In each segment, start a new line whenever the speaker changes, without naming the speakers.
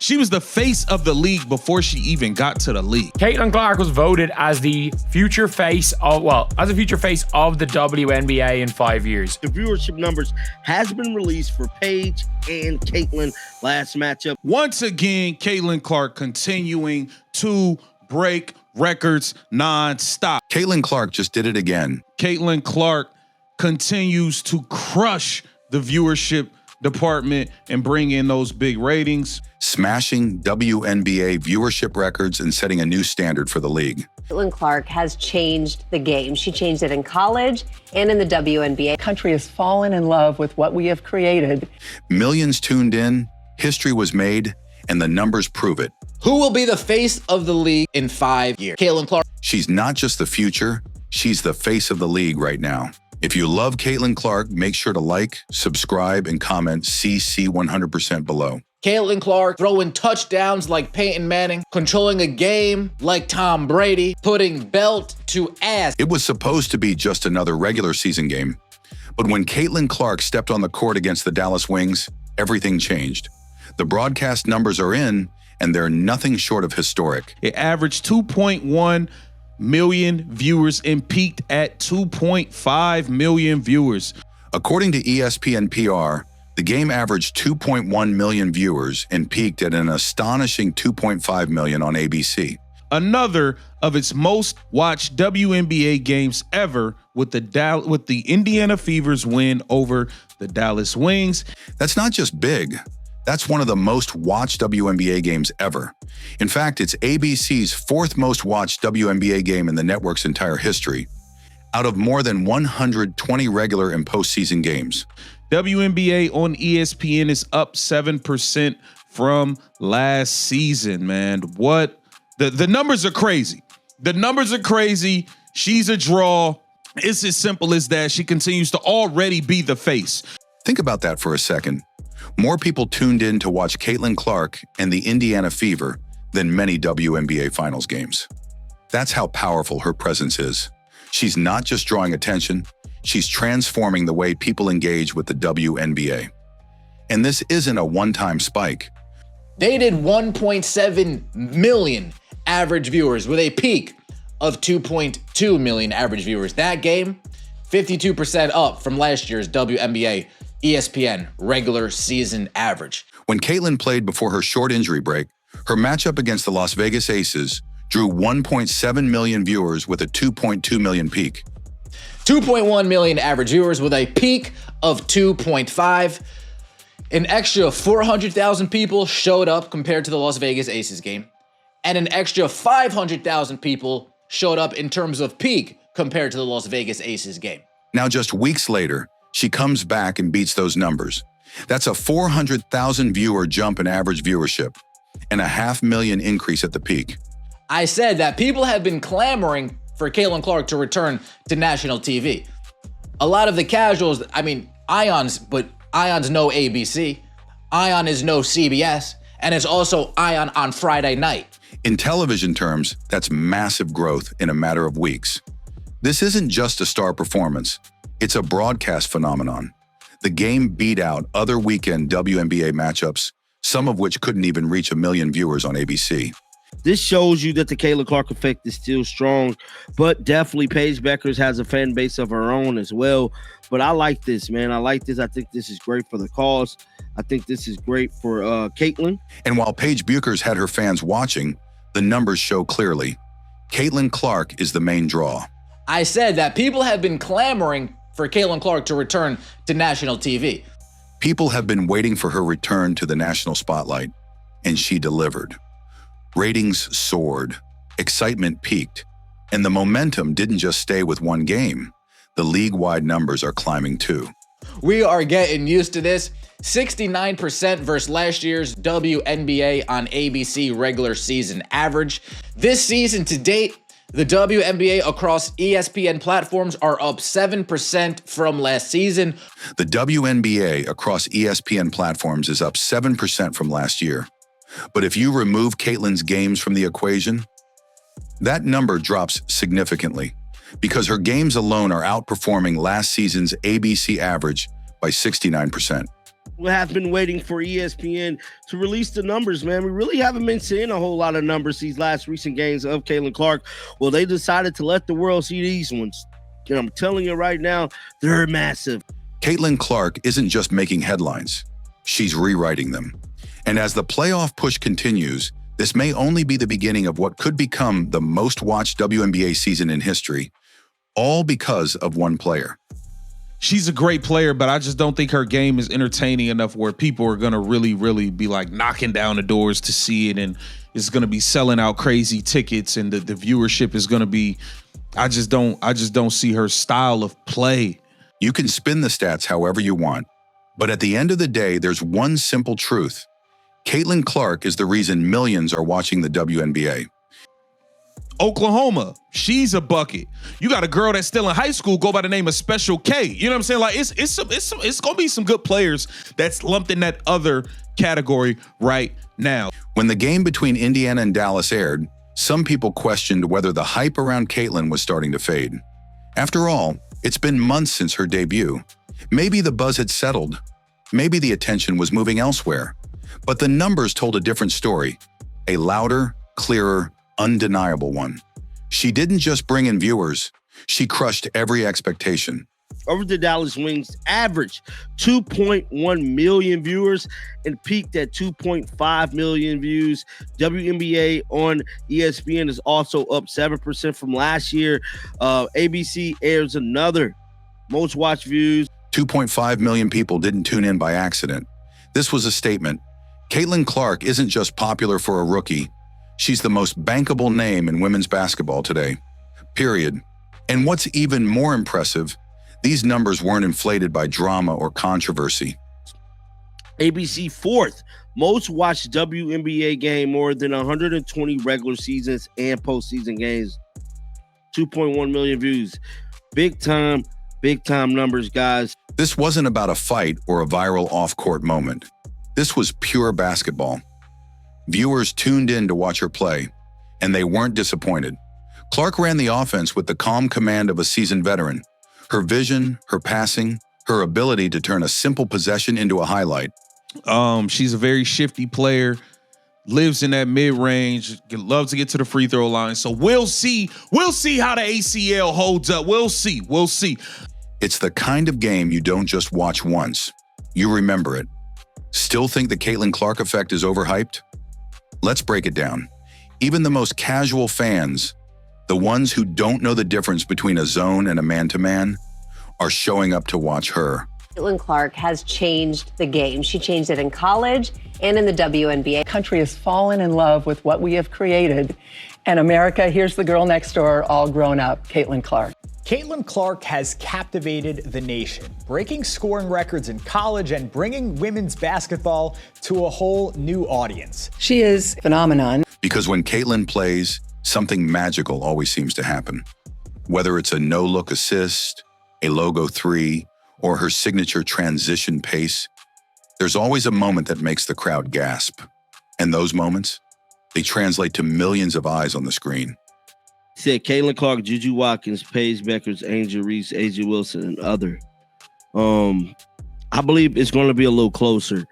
She was the face of the league before she even got to the league.
Caitlin Clark was voted as the future face of, as a future face of the WNBA in 5 years.
The viewership numbers has been released for Paige and Caitlin last matchup.
Once again, Caitlin Clark continuing to break records non-stop.
Caitlin Clark just did it again.
Caitlin Clark continues to crush the viewership department and bring in those big ratings.
Smashing WNBA viewership records and setting a new standard for the league.
Caitlin Clark has changed the game. She changed it in college and in the WNBA.
The country has fallen in love with what we have created.
Millions tuned in, history was made, and the numbers prove it.
Who will be the face of the league in 5 years? Caitlin Clark.
She's not just the future, she's the face of the league right now. If you love Caitlin Clark, make sure to like, subscribe, and comment CC 100% below.
Caitlin Clark throwing touchdowns like Peyton Manning, controlling a game like Tom Brady, putting belt to ass.
It was supposed to be just another regular season game, but when Caitlin Clark stepped on the court against the Dallas Wings, everything changed. The broadcast numbers are in, and they're nothing short of historic.
It averaged 2.1 million viewers and peaked at 2.5 million viewers.
According to ESPN PR, the game averaged 2.1 million viewers and peaked at an astonishing 2.5 million on ABC.
Another of its most watched WNBA games ever, with the Indiana Fever's win over the Dallas Wings.
That's not just big. That's one of the most watched WNBA games ever. In fact, it's ABC's fourth most watched WNBA game in the network's entire history, out of more than 120 regular and postseason games.
WNBA on ESPN is up 7% from last season, man. What? The numbers are crazy. The numbers are crazy. She's a draw. It's as simple as that. She continues to already be the face.
Think about that for a second. More people tuned in to watch Caitlin Clark and the Indiana Fever than many WNBA Finals games. That's how powerful her presence is. She's not just drawing attention, she's transforming the way people engage with the WNBA. And this isn't a one-time spike.
They did 1.7 million average viewers with a peak of 2.2 million average viewers. That game, 52% up from last year's WNBA ESPN regular season average.
When Caitlin played before her short injury break, her matchup against the Las Vegas Aces drew 1.7 million viewers with a 2.2 million peak.
2.1 million average viewers with a peak of 2.5. An extra 400,000 people showed up compared to the Las Vegas Aces game, and an extra 500,000 people showed up in terms of peak compared to the Las Vegas Aces game.
Now, just weeks later, she comes back and beats those numbers. That's a 400,000 viewer jump in average viewership and a 500,000 increase at the peak.
I said that people have been clamoring for Caitlin Clark to return to national TV. A lot of the casuals, Ion's no ABC. Ion is no CBS, and it's also Ion on Friday night.
In television terms, that's massive growth in a matter of weeks. This isn't just a star performance. It's a broadcast phenomenon. The game beat out other weekend WNBA matchups, some of which couldn't even reach 1 million viewers on ABC.
This shows you that the Caitlin Clark effect is still strong, but definitely Paige Bueckers has a fan base of her own as well. But I like this, man. I like this. I think this is great for the cause. I think this is great for Caitlin.
And while Paige Bueckers had her fans watching, the numbers show clearly. Caitlin Clark is the main draw.
I said that people have been clamoring for Caitlin Clark to return to national TV.
People have been waiting for her return to the national spotlight, and she delivered. Ratings soared, excitement peaked, and the momentum didn't just stay with one game. The league-wide numbers are climbing too.
We are getting used to this. 69% versus last year's WNBA on ABC regular season average. This season to date, the WNBA across ESPN platforms are up 7% from last season.
The WNBA across ESPN platforms is up 7% from last year. But if you remove Caitlin's games from the equation, that number drops significantly because her games alone are outperforming last season's ABC average by 69%.
We have been waiting for ESPN to release the numbers, man. We really haven't been seeing a whole lot of numbers these last recent games of Caitlin Clark. Well, they decided to let the world see these ones. And I'm telling you right now, they're massive.
Caitlin Clark isn't just making headlines. She's rewriting them. And as the playoff push continues, this may only be the beginning of what could become the most watched WNBA season in history, all because of one player.
She's a great player, but I just don't think her game is entertaining enough where people are going to really be like knocking down the doors to see it. And it's going to be selling out crazy tickets, and the viewership is going to be, I just don't see her style of play.
You can spin the stats however you want, but at the end of the day, there's one simple truth. Caitlin Clark is the reason millions are watching the WNBA.
Oklahoma, she's a bucket. You got a girl that's still in high school, go by the name of Special K. You know what I'm saying? Like it's gonna be some good players that's lumped in that other category right now.
When the game between Indiana and Dallas aired, some people questioned whether the hype around Caitlin was starting to fade. After all, it's been months since her debut. Maybe the buzz had settled. Maybe the attention was moving elsewhere. But the numbers told a different story, a louder, clearer, undeniable one. She didn't just bring in viewers, she crushed every expectation.
Over the Dallas Wings averaged 2.1 million viewers and peaked at 2.5 million views. WNBA on ESPN is also up 7% from last year. ABC airs another most watched views.
2.5 million people didn't tune in by accident. This was a statement. Caitlin Clark isn't just popular for a rookie. She's the most bankable name in women's basketball today. Period. And what's even more impressive, these numbers weren't inflated by drama or controversy.
ABC fourth most watched WNBA game, more than 120 regular seasons and postseason games. 2.1 million views. Big time numbers, guys.
This wasn't about a fight or a viral off-court moment. This was pure basketball. Viewers tuned in to watch her play, and they weren't disappointed. Clark ran the offense with the calm command of a seasoned veteran. Her vision, her passing, her ability to turn a simple possession into a highlight.
She's a very shifty player, lives in that mid-range, loves to get to the free throw line. So we'll see how the ACL holds up. We'll see.
It's the kind of game you don't just watch once. You remember it. Still think the Caitlin Clark effect is overhyped? Let's break it down. Even the most casual fans, the ones who don't know the difference between a zone and a man-to-man, are showing up to watch her.
Caitlin Clark has changed the game. She changed it in college and in the WNBA.
The country has fallen in love with what we have created. And America, here's the girl next door, all grown up, Caitlin Clark.
Caitlin Clark has captivated the nation, breaking scoring records in college and bringing women's basketball to a whole new audience.
She is a phenomenon.
Because when Caitlin plays, something magical always seems to happen. Whether it's a no-look assist, a logo three, or her signature transition pace, there's always a moment that makes the crowd gasp. And those moments, they translate to millions of eyes on the screen.
Said Caitlin Clark, Juju Watkins, Paige Beckers, Angel Reese, AJ Wilson, and other. I believe it's going to be a little closer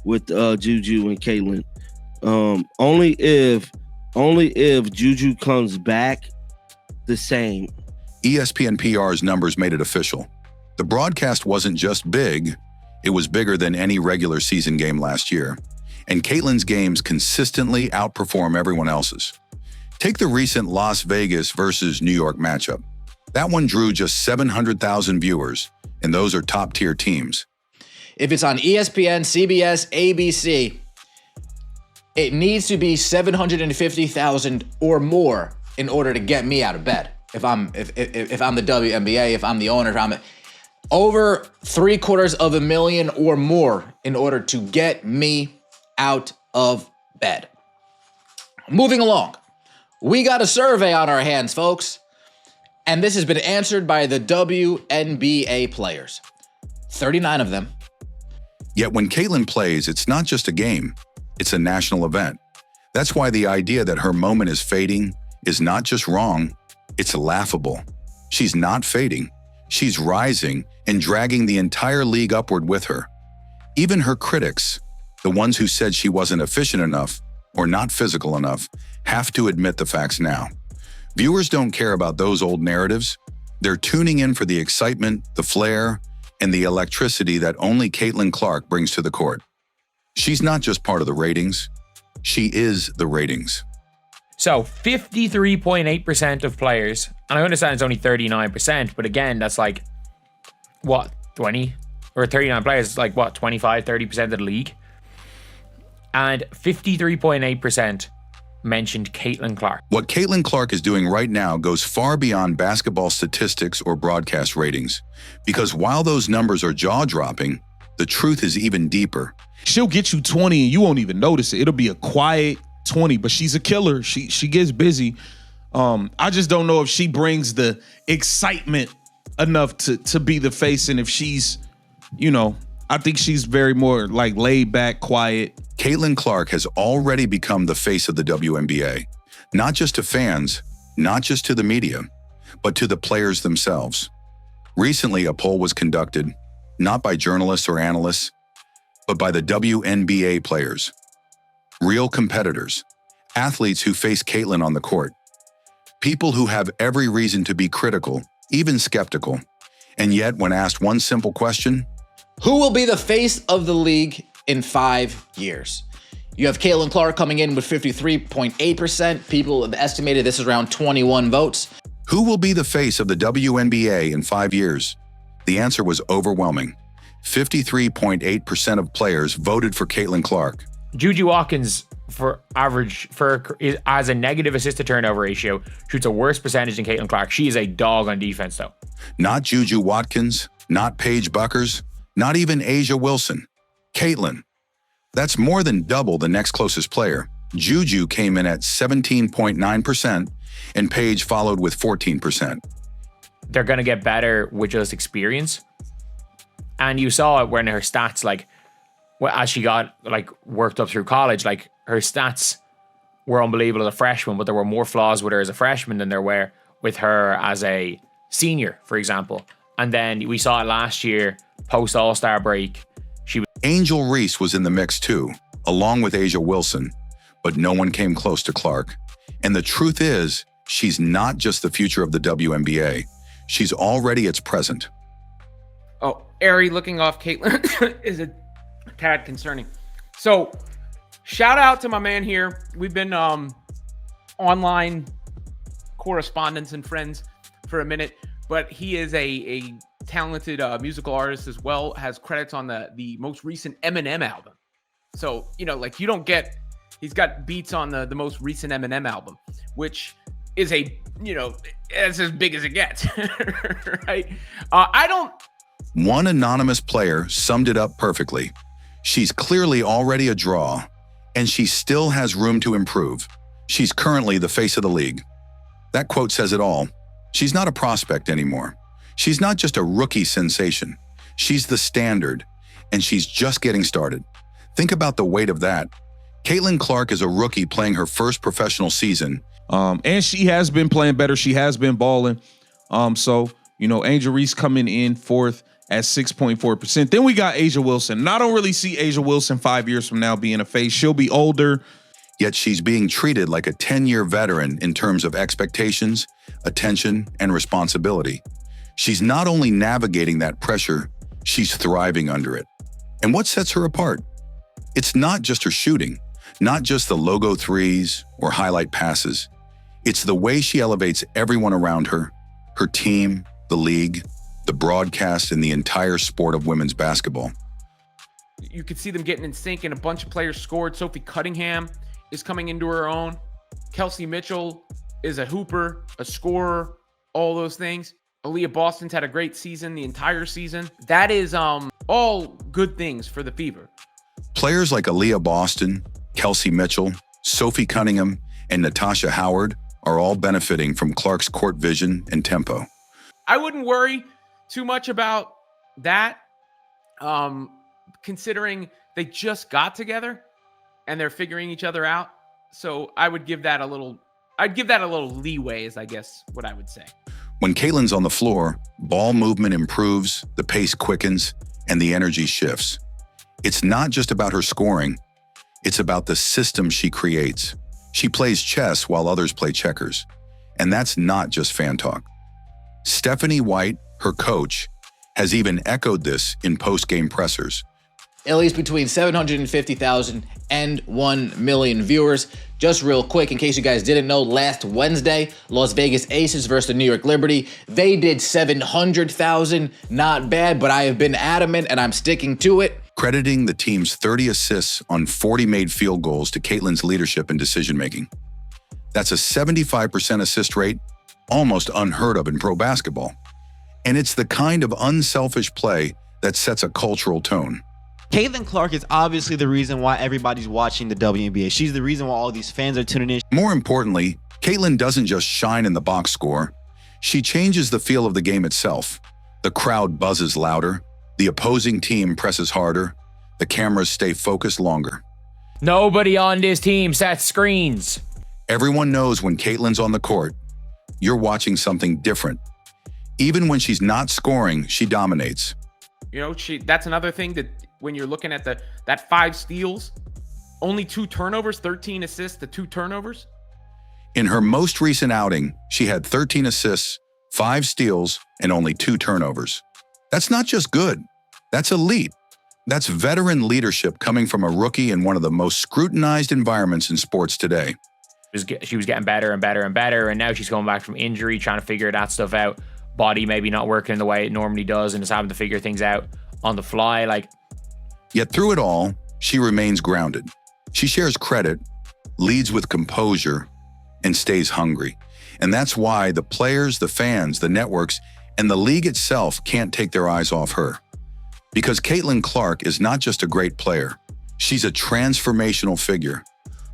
with Juju and Caitlin. Only if Juju comes back the same.
ESPN PR's numbers made it official. The broadcast wasn't just big, it was bigger than any regular season game last year. And Caitlin's games consistently outperform everyone else's. Take the recent Las Vegas versus New York matchup. That one drew just 700,000 viewers, and those are top-tier teams.
If it's on ESPN, CBS, ABC, it needs to be 750,000 or more in order to get me out of bed. If I'm the WNBA, if I'm the owner, if I'm over 750,000 or more in order to get me out of bed. Moving along. We got a survey on our hands, folks, and this has been answered by the WNBA players. 39 of them.
Yet when Caitlin plays, it's not just a game, it's a national event. That's why the idea that her moment is fading is not just wrong, it's laughable. She's not fading, she's rising and dragging the entire league upward with her. Even her critics, the ones who said she wasn't efficient enough or not physical enough, have to admit the facts now. Viewers don't care about those old narratives. They're tuning in for the excitement, the flair, and the electricity that only Caitlin Clark brings to the court. She's not just part of the ratings, she is the ratings.
So 53.8% of players, and I understand it's only 39%, but again, that's like, what, 20? Or 39 players, like what, 25, 30% of the league? And 53.8% mentioned Caitlin Clark.
What Caitlin Clark is doing right now goes far beyond basketball statistics or broadcast ratings. Because while those numbers are jaw-dropping, the truth is even deeper.
She'll get you 20 and you won't even notice it. It'll be a quiet 20, but she's a killer. She gets busy. I just don't know if she brings the excitement enough to be the face. And if she's, I think she's very more like laid back, quiet.
Caitlin Clark has already become the face of the WNBA, not just to fans, not just to the media, but to the players themselves. Recently, a poll was conducted, not by journalists or analysts, but by the WNBA players, real competitors, athletes who face Caitlin on the court, people who have every reason to be critical, even skeptical. And yet, when asked one simple question,
who will be the face of the league in 5 years? You have Caitlin Clark coming in with 53.8%. People have estimated this is around 21 votes.
Who will be the face of the WNBA in 5 years? The answer was overwhelming. 53.8% of players voted for Caitlin Clark.
Juju Watkins, as a negative assist to turnover ratio, shoots a worse percentage than Caitlin Clark. She is a dog on defense, though.
Not Juju Watkins, not Paige Buckers, not even Asia Wilson. Caitlin. That's more than double the next closest player. Juju came in at 17.9%, and Paige followed with 14%.
They're going to get better with just experience. And you saw it when her stats, as she got worked up through college, her stats were unbelievable as a freshman, but there were more flaws with her as a freshman than there were with her as a senior, for example. And then we saw it last year, post All-Star break.
Angel Reese was in the mix too, along with Asia Wilson, but no one came close to Clark. And the truth is, she's not just the future of the WNBA. She's already its present.
Oh, Ari looking off Caitlin is a tad concerning. So, shout out to my man here. We've been online correspondents and friends for a minute, but he is a talented musical artist as well, has credits on the most recent Eminem album. So, you don't get, he's got beats on the most recent Eminem album, which is it's as big as it gets, right?
One anonymous player summed it up perfectly. She's clearly already a draw, and she still has room to improve. She's currently the face of the league. That quote says it all. She's not a prospect anymore. She's not just a rookie sensation. She's the standard, and she's just getting started. Think about the weight of that. Caitlin Clark is a rookie playing her first professional season.
And she has been playing better. She has been balling. So, Angel Reese coming in fourth at 6.4%. Then we got Asia Wilson. And I don't really see Asia Wilson 5 years from now being a face. She'll be older.
Yet she's being treated like a 10-year veteran in terms of expectations, attention, and responsibility. She's not only navigating that pressure, she's thriving under it. And what sets her apart? It's not just her shooting, not just the logo threes or highlight passes. It's the way she elevates everyone around her, her team, the league, the broadcast, and the entire sport of women's basketball.
You could see them getting in sync, and a bunch of players scored. Sophie Cunningham is coming into her own. Kelsey Mitchell is a hooper, a scorer, all those things. Aaliyah Boston's had a great season, the entire season. That is all good things for the Fever.
Players like Aaliyah Boston, Kelsey Mitchell, Sophie Cunningham, and Natasha Howard are all benefiting from Clark's court vision and tempo.
I wouldn't worry too much about that, considering they just got together and they're figuring each other out. So I would give that a little leeway, is I guess what I would say.
When Caitlin's on the floor, ball movement improves, the pace quickens, and the energy shifts. It's not just about her scoring, it's about the system she creates. She plays chess while others play checkers. And that's not just fan talk. Stephanie White, her coach, has even echoed this in post-game pressers.
At least between 750,000 and 1 million viewers. Just real quick, in case you guys didn't know, last Wednesday, Las Vegas Aces versus the New York Liberty, they did 700,000. Not bad, but I have been adamant and I'm sticking to it.
Crediting the team's 30 assists on 40 made field goals to Caitlin's leadership and decision-making. That's a 75% assist rate, almost unheard of in pro basketball. And it's the kind of unselfish play that sets a cultural tone.
Caitlin Clark is obviously the reason why everybody's watching the WNBA. She's the reason why all these fans are tuning in.
More importantly, Caitlin doesn't just shine in the box score. She changes the feel of the game itself. The crowd buzzes louder. The opposing team presses harder. The cameras stay focused longer.
Nobody on this team sets screens.
Everyone knows when Caitlin's on the court, you're watching something different. Even when she's not scoring, she dominates.
You know, that's another thing that when you're looking at that 5 steals, only 2 turnovers, 13 assists to 2 turnovers.
In her most recent outing, she had 13 assists, 5 steals, and only 2 turnovers. That's not just good. That's elite. That's veteran leadership coming from a rookie in one of the most scrutinized environments in sports today.
She was getting better and better and better, and now she's coming back from injury, trying to figure that stuff out. Body maybe not working the way it normally does, and is having to figure things out on the fly.
Yet through it all, she remains grounded. She shares credit, leads with composure, and stays hungry. And that's why the players, the fans, the networks, and the league itself can't take their eyes off her. Because Caitlin Clark is not just a great player, she's a transformational figure.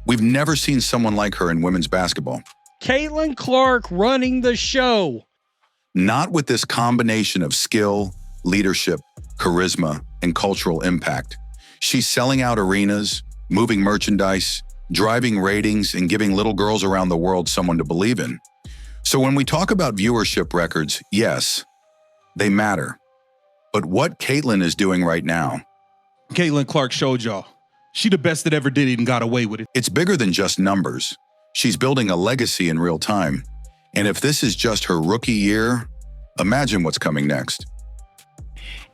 We've never seen someone like her in women's basketball.
Caitlin Clark running the show.
Not with this combination of skill, leadership, charisma, and cultural impact. She's selling out arenas, moving merchandise, driving ratings, and giving little girls around the world someone to believe in. So when we talk about viewership records, yes, they matter. But what Caitlin is doing right now,
Caitlin Clark showed y'all. She the best that ever did it and got away with it.
It's bigger than just numbers. She's building a legacy in real time. And if this is just her rookie year, imagine what's coming next.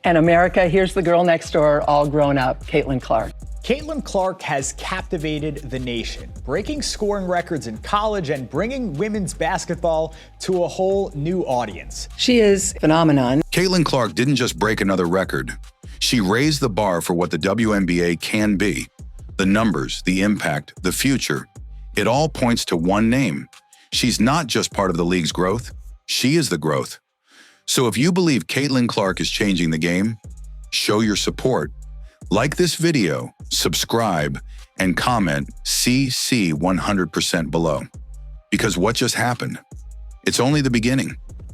And America, here's the girl next door, all grown up, Caitlin Clark.
Caitlin Clark has captivated the nation, breaking scoring records in college and bringing women's basketball to a whole new audience.
She is a phenomenon.
Caitlin Clark didn't just break another record. She raised the bar for what the WNBA can be. The numbers, the impact, the future. It all points to one name. She's not just part of the league's growth. She is the growth. So if you believe Caitlin Clark is changing the game, show your support. Like this video, subscribe, and comment CC 100% below. Because what just happened? It's only the beginning.